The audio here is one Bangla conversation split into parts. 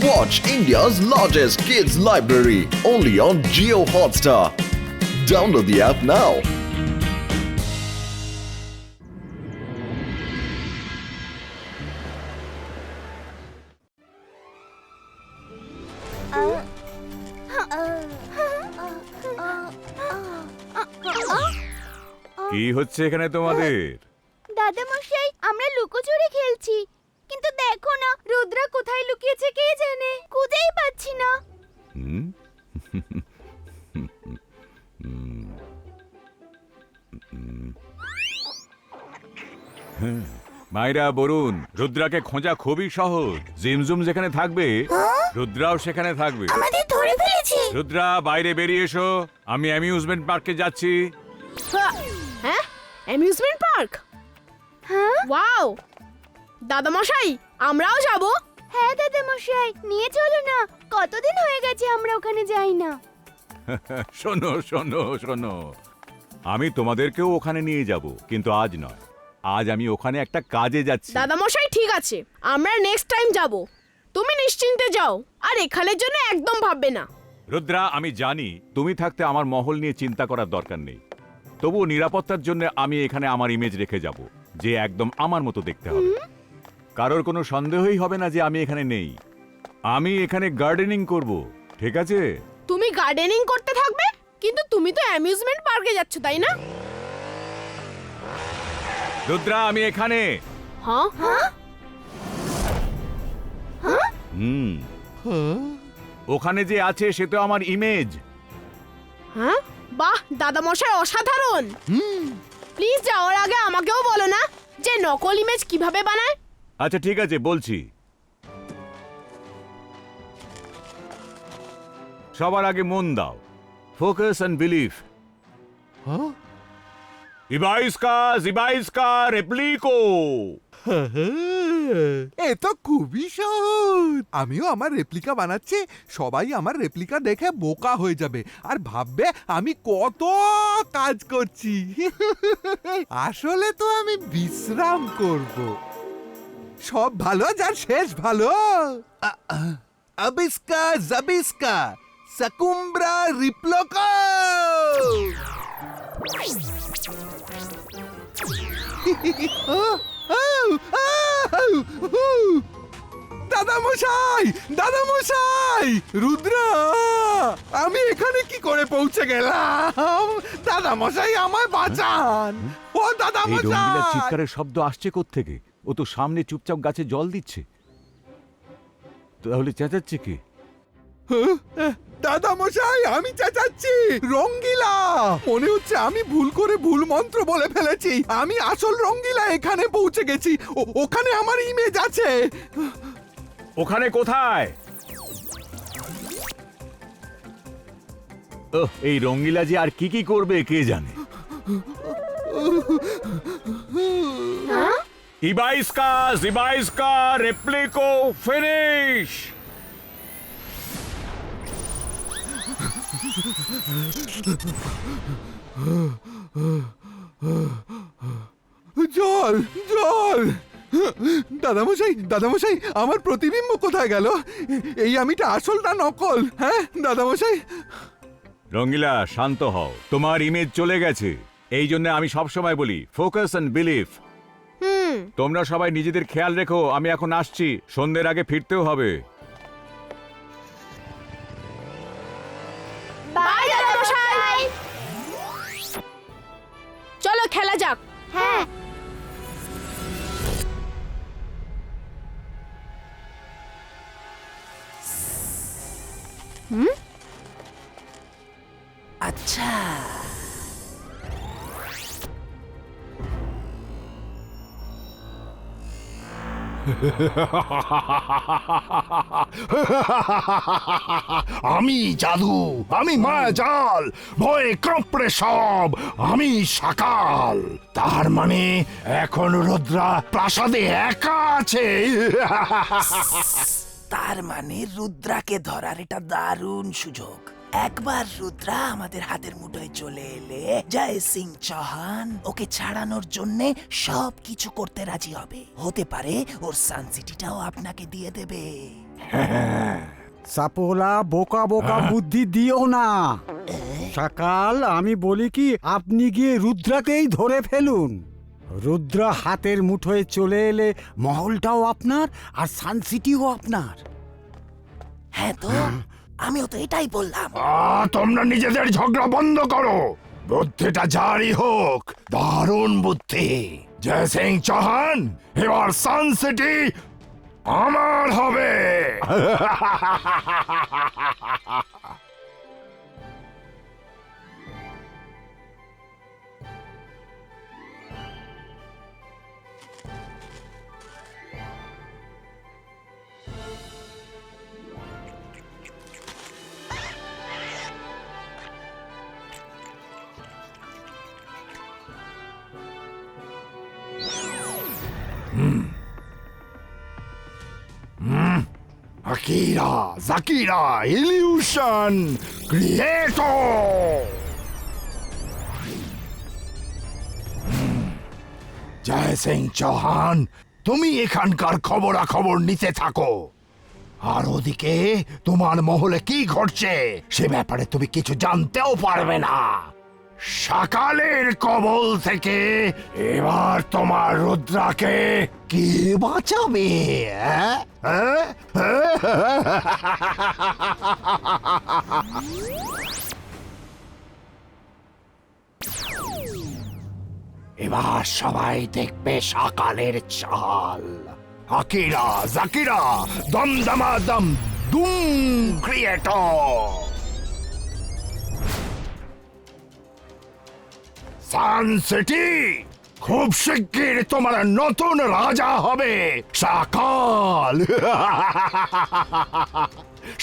Watch India's largest kids library only on Jio Hotstar. Download the app now. কি হচ্ছে এখানে তোমাদের? দাদা মশাই, আমরা লুকোচুরি খেলছি, কিন্তু দেখো না রুদ্রা কোথায় লুকিয়েছে কে জানে, খুঁজেই পাচ্ছি না। হুম? মাইরা, বরুণ, রুদ্রাকে খোঁজা খুবই সহজ। জিমজুম যেখানে থাকবে রুদ্রাও সেখানে থাকবে। আমাদের ধরে ফেলেছে। রুদ্রা, বাইরে বেরিয়ে এসো, আমি অ্যামিউজমেন্ট পার্কে যাচ্ছি। হ্যাঁ, অ্যামিউজমেন্ট পার্ক? হ্যাঁ ওয়াও! দাদা মশাই, আমরাও যাব? হ্যাঁ দাদা মশাই, নিয়ে চলো না, কতদিন হয়ে গেছে আমরা ওখানে যাই না। শোনো শোনো শোনো, আমি তোমাদেরকেও ওখানে নিয়ে যাব, কিন্তু আজ নয়। আজ আমি ওখানে একটা কাজে যাচ্ছি। দাদা মশাই ঠিক আছে, আমরা নেক্সট টাইম যাব। তুমি নিশ্চিন্তে যাও, আর এখানের জন্য একদম ভাববে না। রুদ্রা, আমি জানি তুমি থাকতে আমার মহল নিয়ে চিন্তা করার দরকার নেই, তবুও নিরাপত্তার জন্য আমি এখানে আমার ইমেজ রেখে যাব, যে একদম আমার মতো দেখতে হবে। কারোর কোনো সন্দেহই হবে না যে আমি এখানে নেই। আমি এখানে গার্ডেনিং করব, ঠিক আছে? তুমি গার্ডেনিং করতে থাকবে, কিন্তু তুমি তো অ্যামিউজমেন্ট পার্কে যাচ্ছ, তাই না? রুদ্রা, আমি এখানে। হ্যাঁ হ্যাঁ হুম, ওখানে যে আছে সে তো আমার ইমেজ। হ্যাঁ, বাহ দাদা মশাই, অসাধারণ। প্লিজ যাওয়ার আগে আমাকেও বলো না যে নকল ইমেজ কিভাবে বানায়। আচ্ছা ঠিক আছে, বলছি। সবার আগে মন দাও, ফোকাস এন্ড বিলিভ। ইবাইস্কা রেপ্লিকো। এ তো খুবই সহজ। আমিও আমার রেপ্লিকা বানাচ্ছি, সবাই আমার রেপ্লিকা দেখে বোকা হয়ে যাবে আর ভাববে আমি কত কাজ করছি। আসলে তো আমি বিশ্রাম করব। সব ভালো যার শেষ ভালো। আবিস্কা জাবিস্কা সাকুম্ব্রা রিপ্লোকা। দাদা মশাই, দাদা মশাই, রুদ্রা, আমি এখানে কি করে পৌঁছে গেলাম? দাদা মশাই, আমায় বাঁচান। ও দাদা এই রঙিলা মশাই, চিৎকারের শব্দ আসছে কোত্থেকে? ও তো সামনে চুপচাপ গাছে জল দিচ্ছে, তাহলে চেঁচাচ্ছে কি? দাদা মশাই, আমি চেঁচাচ্ছি রঙ্গিলা। মনে হচ্ছে আমি ভুল করে ভুল মন্ত্র বলে ফেলেছি। আমি আসল রঙ্গিলা এখানে পৌঁছে গেছি। ওখানে আমার ইমেজ আছে। ওখানে কোথায়? এই রঙ্গিলা যে আর কি কি করবে কে জানে। ইবাইস্কা রেপ্লিকো ফিনিশ। জল, জল। দাদামশাই, দাদামশাই, আমার প্রতিবিম্ব কোথায় গেল? এই আমিটা আসল না নকল? হ্যাঁ দাদামশাই? রঙ্গিলা, শান্ত হও, তোমার ইমেজ চলে গেছে। এই জন্য আমি সবসময় বলি ফোকাস এন্ড বিলিভ। তোমরা সবাই নিজেদের খেয়াল রেখো, আমি এখন আসছি, সন্ধ্যের আগে ফিরতেও হবে। বাই দাদা মশাই, চলো খেলা যাক। হ্যাঁ আচ্ছা, আমি জাদু, আমি মায়াজাল, ভয়ে কাঁপড়ে সব, আমি সকাল। তার মানে এখন রুদ্রা প্রাসাদে একা আছে। তার মানে রুদ্রাকে ধরার এটা দারুণ সুযোগ। একবার রুদ্রা আমাদের হাতের মুঠোয় চলে এলে জয় সিং চৌহান ওকে ছাড়ানোর জন্য সব কিছু করতে রাজি হবে। হতে পারে ওর সানসিটিটাও আপনাকে দিয়ে দেবে। সাপোলা বোকা বোকা বুদ্ধি দিও না। সকাল আমি বলি কি, আপনি গিয়ে রুদ্রাকেই ধরে ফেলুন। রুদ্রা হাতের মুঠোয় চলে এলে মহলটাও আপনার আর সানসিটিও আপনার। হ্যাঁ তো আমিও তো এটাই বললাম। তোমরা নিজেদের ঝগড়া বন্ধ করো। বুদ্ধিটা জারি হোক, দারুণ বুদ্ধি। জয় সিং চৌহান, এবার সানসিটি আমার হবে। Akira, Zakira, Illusion, Creator! জয় সিং চৌহান, তুমি এখানকার খবরাখবর নিতে থাকো। আর ওদিকে তোমার মহলে কি ঘটছে সে ব্যাপারে তুমি কিছু জানতেও পারবে না। সকালের কবল থেকে এবার তোমার রুদ্রাকে কে বাঁচাবে? এবার সবাই দেখবে সকালের চাল। আকিরা জাকিরা দমদমা দম দুম ক্রিয়েটর। সানসিটি খুব শিগগির তোমার নতুন রাজা হবে। সকাল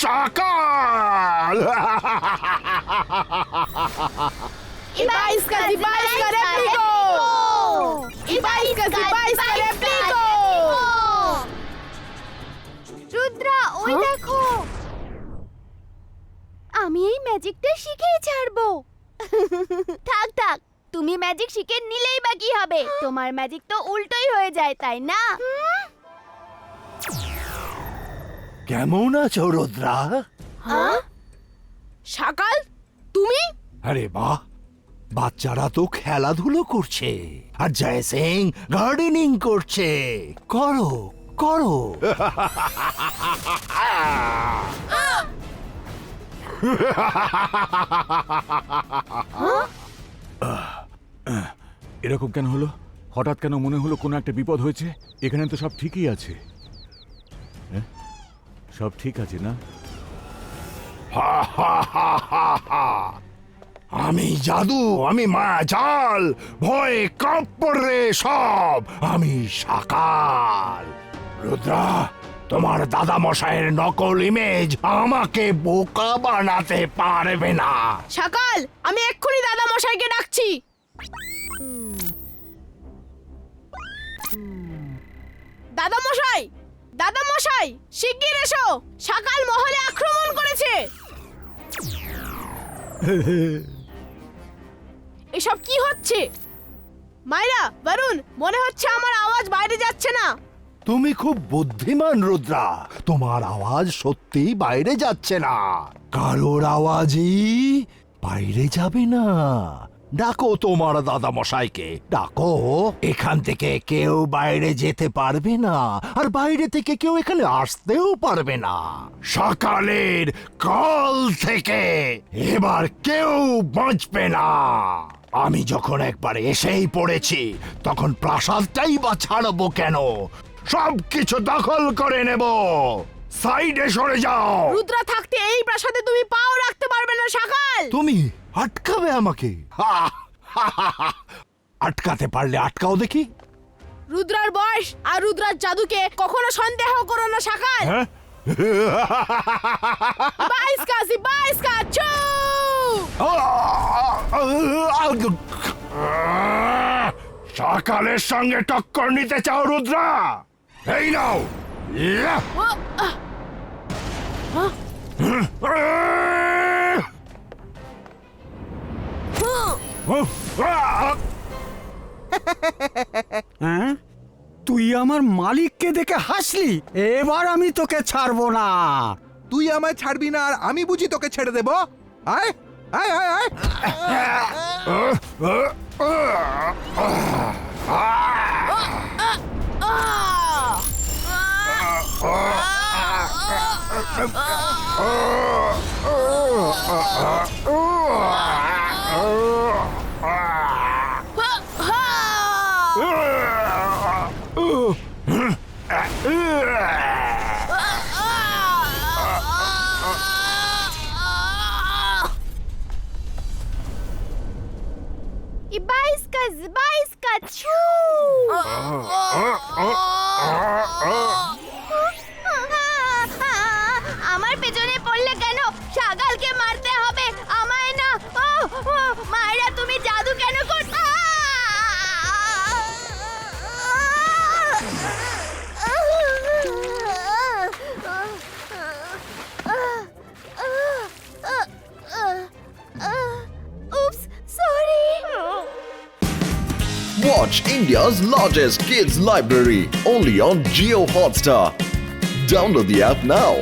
সকাল। Ibaiska, Ibaiska, Replico! Ibaiska, Ibaiska, Replico! Rudra, ওই দেখো, আমি এই ম্যাজিকটা শিখেই ছাড়বো। থাক থাক, তুমি ম্যাজিক শিখে নিলেই বা কি হবে? তোমার ম্যাজিক তো উল্টোই হয়ে যায়, তাই না? কেমন আছো রুদ্রা? সকাল, তুমি? আরে বাহ, বাচ্চারা তো খেলাধুলো করছে আর জয় সিং গার্ডেনিং করছে। করো করো। এরকম কেন হলো? হঠাৎ কেন মনে হলো কোনো একটা বিপদ হয়েছে? এখানে তো সব ঠিকই আছে। হ্যাঁ? সব ঠিক আছে না? আমি জাদু, আমি মায়াজাল, ভয়ে কাঁপড়ে সব। আমি সকাল। রুদ্রা, তোমার দাদা মশাইয়ের নকল ইমেজ আমাকে বোকা বানাতে পারবে না। সকাল, আমি এক্ষুনি দাদা মশাইকে ডাকছি। দাদা মশাই, দাদা মশাই, শিগগির এসো। সকাল মহলে আক্রমণ করেছে। এসব কি হচ্ছে? মাইরা, বরুণ, মনে হচ্ছে আমার আওয়াজ বাইরে যাচ্ছে না। তুমি খুব বুদ্ধিমান রুদ্রা, তোমার আওয়াজ সত্যিই বাইরে যাচ্ছে না। কারোর আওয়াজই বাইরে যাবে না। ডাকো তোমার দাদা মশাইকে, ডাকো। এখান থেকে কেউ বাইরে যেতে পারবে না, আর বাইরে থেকে কেউ এখানে আসতেও পারবে না। সকালের কাল থেকে এবার কেউ বাঁচবে না। আমি যখন একবার এসেই পড়েছি, তখন প্রাসাদটাই বা ছাড়বো কেন? সবকিছু দখল করে নেব। সাইডে সরে যাও। রুদ্রা থাকতে এই প্রাসাদে তুমি পাও রাখতে পারবে না সকাল। তুমি আটকাবে আমাকে? আটকাতে পারলে আটকাও দেখি। রুদ্রার বয়স আর রুদ্রার জাদুকে কখনো সন্দেহ করো না সকাল। বাইস্কা, বাইস্কা, চু! সকালের সঙ্গে টক্কর নিতে চাও রুদ্রা? এই নাও। হ্যাঁ, তুই আমার মালিককে দেখে দেখে হাসলি, এবার আমি তোকে ছাড়বো না। তুই আমায় ছাড়বি না আর আমি বুঝি তোকে ছেড়ে দেব? আয় আয় আয় আয়। ইবাইস্কা জবাইস্কা ছু আমার পেছনে পড়লে কেন? ছাগলকে মারতে হবে, আমায় না। মায়েরা তুমি জাদু কেন করছো? Oops, sorry. Watch India's largest kids library only on Geo Hotstar. Download the app now.